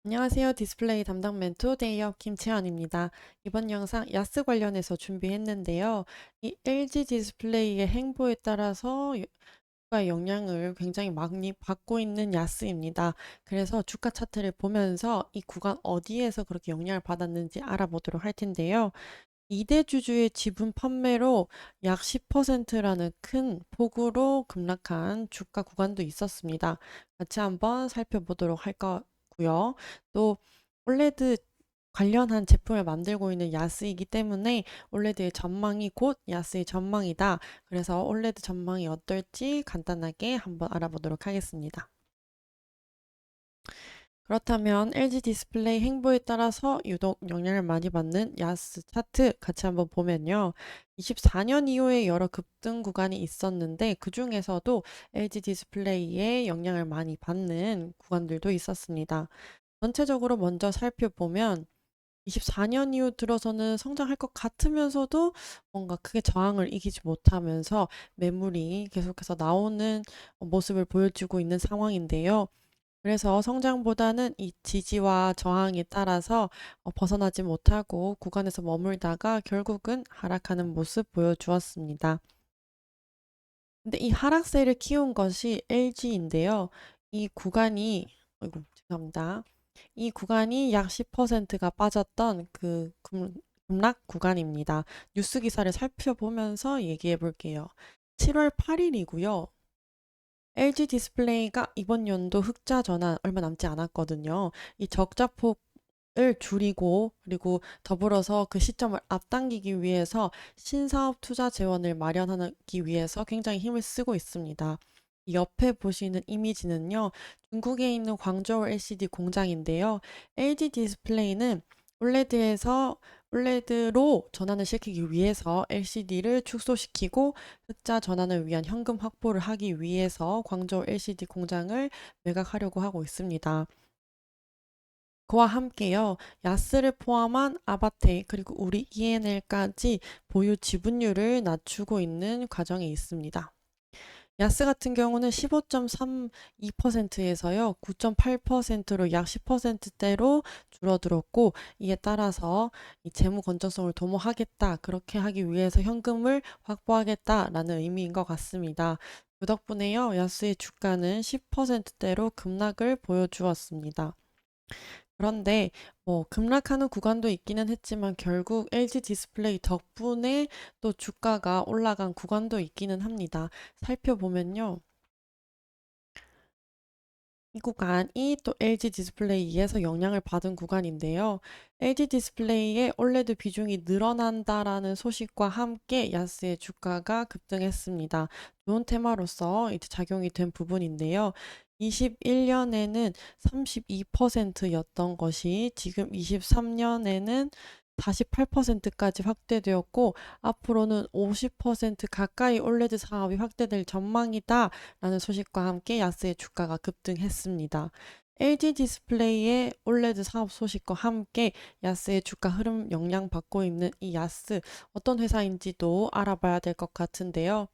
안녕하세요. 디스플레이 담당 멘토 데이업 김채연입니다. 이번 영상 야스 관련해서 준비했는데요. 이 LG 디스플레이의 행보에 따라서 주가 영향을 굉장히 많이 받고 있는 야스입니다. 그래서 주가 차트를 보면서 이 구간 어디에서 그렇게 영향을 받았는지 알아보도록 할 텐데요. 2대 주주의 지분 판매로 약 10%라는 큰 폭으로 급락한 주가 구간도 있었습니다. 같이 한번 살펴보도록 할 거고요. 또 올레드 관련한 제품을 만들고 있는 야스이기 때문에 올레드의 전망이 곧 야스의 전망이다. 그래서 올레드 전망이 어떨지 간단하게 한번 알아보도록 하겠습니다. 그렇다면 LG 디스플레이 행보에 따라서 유독 영향을 많이 받는 야스 차트 같이 한번 보면요. 24년 이후에 여러 급등 구간이 있었는데 그 중에서도 LG 디스플레이에 영향을 많이 받는 구간들도 있었습니다. 전체적으로 먼저 살펴보면 24년 이후 들어서는 성장할 것 같으면서도 뭔가 크게 저항을 이기지 못하면서 매물이 계속해서 나오는 모습을 보여주고 있는 상황인데요. 그래서 성장보다는 이 지지와 저항에 따라서 벗어나지 못하고 구간에서 머물다가 결국은 하락하는 모습 보여주었습니다. 근데 이 하락세를 키운 것이 LG인데요. 이 구간이, 아이고, 죄송합니다. 이 구간이 약 10%가 빠졌던 그 급락 구간입니다. 뉴스 기사를 살펴보면서 얘기해 볼게요. 7월 8일이고요. LG 디스플레이가 이번 연도 흑자 전환 얼마 남지 않았거든요. 이 적자폭을 줄이고 그리고 더불어서 그 시점을 앞당기기 위해서 신사업 투자 재원을 마련하기 위해서 굉장히 힘을 쓰고 있습니다. 이 옆에 보시는 이미지는요. 중국에 있는 광저우 LCD 공장인데요. LG 디스플레이는 올레드에서 올레드로 전환을 시키기 위해서 LCD를 축소시키고 흑자 전환을 위한 현금 확보를 하기 위해서 광저우 LCD 공장을 매각하려고 하고 있습니다. 그와 함께요, 야스를 포함한 아바테 그리고 우리 ENL까지 보유 지분율을 낮추고 있는 과정에 있습니다. 야스 같은 경우는 15.32%에서요, 9.8%로 약 10%대로 줄어들었고, 이에 따라서 이 재무 건전성을 도모하겠다, 그렇게 하기 위해서 현금을 확보하겠다라는 의미인 것 같습니다. 그 덕분에요, 야스의 주가는 10%대로 급락을 보여주었습니다. 그런데 뭐 급락하는 구간도 있기는 했지만 결국 LG 디스플레이 덕분에 또 주가가 올라간 구간도 있기는 합니다. 살펴보면요. 이 구간이 또 LG 디스플레이에서 영향을 받은 구간인데요. LG 디스플레이의 올레드 비중이 늘어난다라는 소식과 함께 야스의 주가가 급등했습니다. 좋은 테마로서 이제 작용이 된 부분인데요. 21년에는 32%였던 것이 지금 23년에는 48%까지 확대되었고 앞으로는 50% 가까이 올레드 사업이 확대될 전망이다. 라는 소식과 함께 야스의 주가가 급등했습니다. LG 디스플레이의 올레드 사업 소식과 함께 야스의 주가 흐름 영향받고 있는 이 야스 어떤 회사인지도 알아봐야 될 것 같은데요.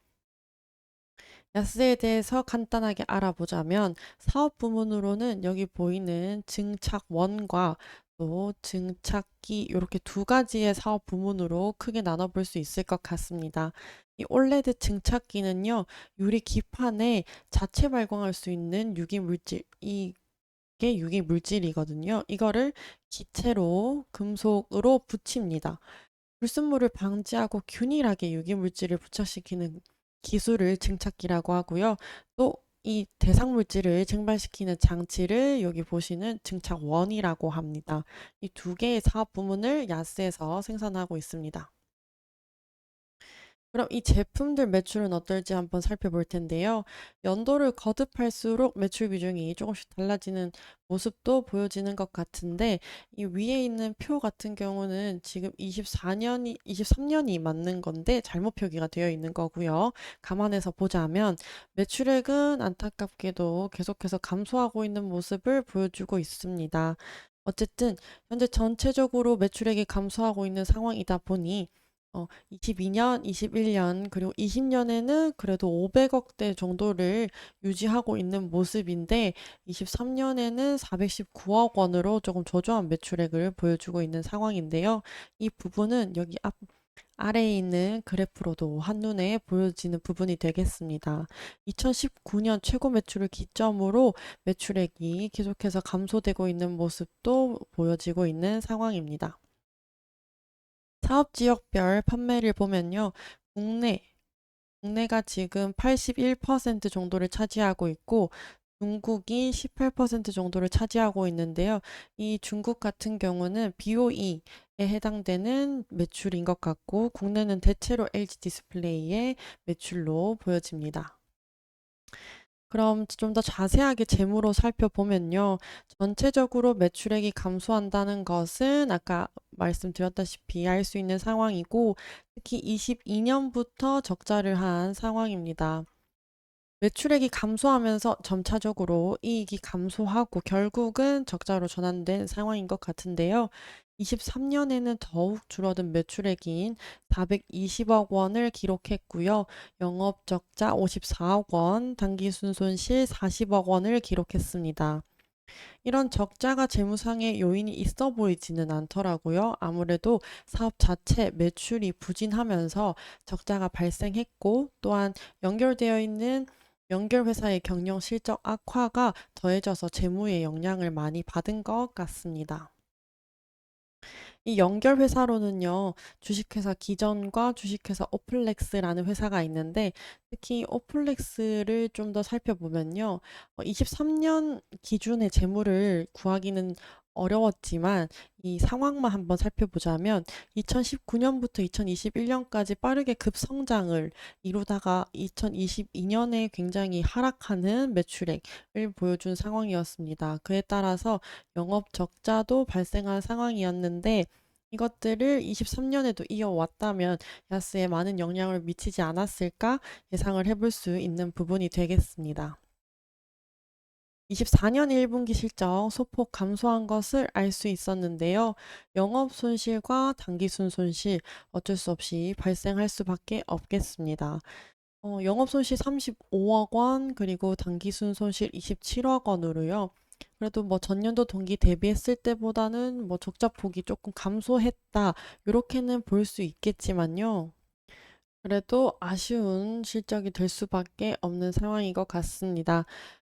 야스에 대해서 간단하게 알아보자면 사업 부문으로는 여기 보이는 증착원과 또 증착기 이렇게 두 가지의 사업 부문으로 크게 나눠볼 수 있을 것 같습니다. 이 올레드 증착기는요, 유리 기판에 자체 발광할 수 있는 유기물질, 이게 유기물질이거든요. 이거를 기체로 금속으로 붙입니다. 불순물을 방지하고 균일하게 유기물질을 부착시키는 기술을 증착기라고 하고요. 또 이 대상 물질을 증발시키는 장치를 여기 보시는 증착원이라고 합니다. 이 두 개의 사업 부문을 야스에서 생산하고 있습니다. 그럼 이 제품들 매출은 어떨지 한번 살펴볼 텐데요. 연도를 거듭할수록 매출 비중이 조금씩 달라지는 모습도 보여지는 것 같은데, 이 위에 있는 표 같은 경우는 지금 23년이 맞는 건데 잘못 표기가 되어 있는 거고요. 감안해서 보자면 매출액은 안타깝게도 계속해서 감소하고 있는 모습을 보여주고 있습니다. 어쨌든 현재 전체적으로 매출액이 감소하고 있는 상황이다 보니 22년, 21년, 그리고 20년에는 그래도 500억대 정도를 유지하고 있는 모습인데, 23년에는 419억 원으로 조금 저조한 매출액을 보여주고 있는 상황인데요. 이 부분은 여기 아래에 있는 그래프로도 한눈에 보여지는 부분이 되겠습니다. 2019년 최고 매출을 기점으로 매출액이 계속해서 감소되고 있는 모습도 보여지고 있는 상황입니다. 사업 지역별 판매를 보면요. 국내, 국내가 지금 81% 정도를 차지하고 있고, 중국이 18% 정도를 차지하고 있는데요. 이 중국 같은 경우는 BOE에 해당되는 매출인 것 같고, 국내는 대체로 LG 디스플레이의 매출로 보여집니다. 그럼 좀 더 자세하게 재무로 살펴보면요. 전체적으로 매출액이 감소한다는 것은 아까 말씀드렸다시피 알 수 있는 상황이고, 특히 22년부터 적자를 한 상황입니다. 매출액이 감소하면서 점차적으로 이익이 감소하고 결국은 적자로 전환된 상황인 것 같은데요. 23년에는 더욱 줄어든 매출액인 420억 원을 기록했고요. 영업 적자 54억 원, 당기순손실 40억 원을 기록했습니다. 이런 적자가 재무상의 요인이 있어 보이지는 않더라고요. 아무래도 사업 자체 매출이 부진하면서 적자가 발생했고, 또한 연결되어 있는 연결 회사의 경영 실적 악화가 더해져서 재무에 영향을 많이 받은 것 같습니다. 이 연결 회사로는요, 주식회사 기전과 주식회사 오플렉스라는 회사가 있는데, 특히 오플렉스를 좀 더 살펴보면요, 23년 기준의 재무를 구하기는 어려웠지만, 이 상황만 한번 살펴보자면, 2019년부터 2021년까지 빠르게 급성장을 이루다가 2022년에 굉장히 하락하는 매출액을 보여준 상황이었습니다. 그에 따라서 영업 적자도 발생한 상황이었는데, 이것들을 23년에도 이어왔다면 야스에 많은 영향을 미치지 않았을까 예상을 해볼 수 있는 부분이 되겠습니다. 24년 1분기 실적 소폭 감소한 것을 알 수 있었는데요. 영업 손실과 당기순 손실 어쩔 수 없이 발생할 수밖에 없겠습니다. 영업 손실 35억 원, 그리고 당기순 손실 27억 원으로요. 그래도 뭐 전년도 동기 대비했을 때보다는 뭐 적자 폭이 조금 감소했다. 이렇게는 볼 수 있겠지만요. 그래도 아쉬운 실적이 될 수밖에 없는 상황인 것 같습니다.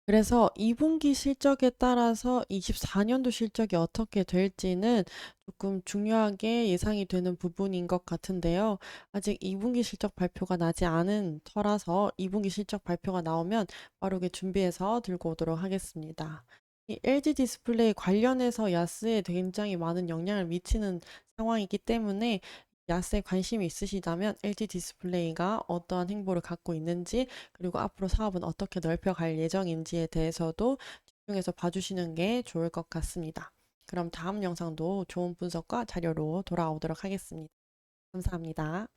그래서 2분기 실적에 따라서 24년도 실적이 어떻게 될지는 조금 중요하게 예상이 되는 부분인 것 같은데요. 아직 2분기 실적 발표가 나지 않은 터라서 2분기 실적 발표가 나오면 빠르게 준비해서 들고 오도록 하겠습니다. 이 LG 디스플레이 관련해서 야스에 굉장히 많은 영향을 미치는 상황이기 때문에 야스에 관심이 있으시다면 LG 디스플레이가 어떠한 행보를 갖고 있는지, 그리고 앞으로 사업은 어떻게 넓혀갈 예정인지에 대해서도 집중해서 봐주시는 게 좋을 것 같습니다. 그럼 다음 영상도 좋은 분석과 자료로 돌아오도록 하겠습니다. 감사합니다.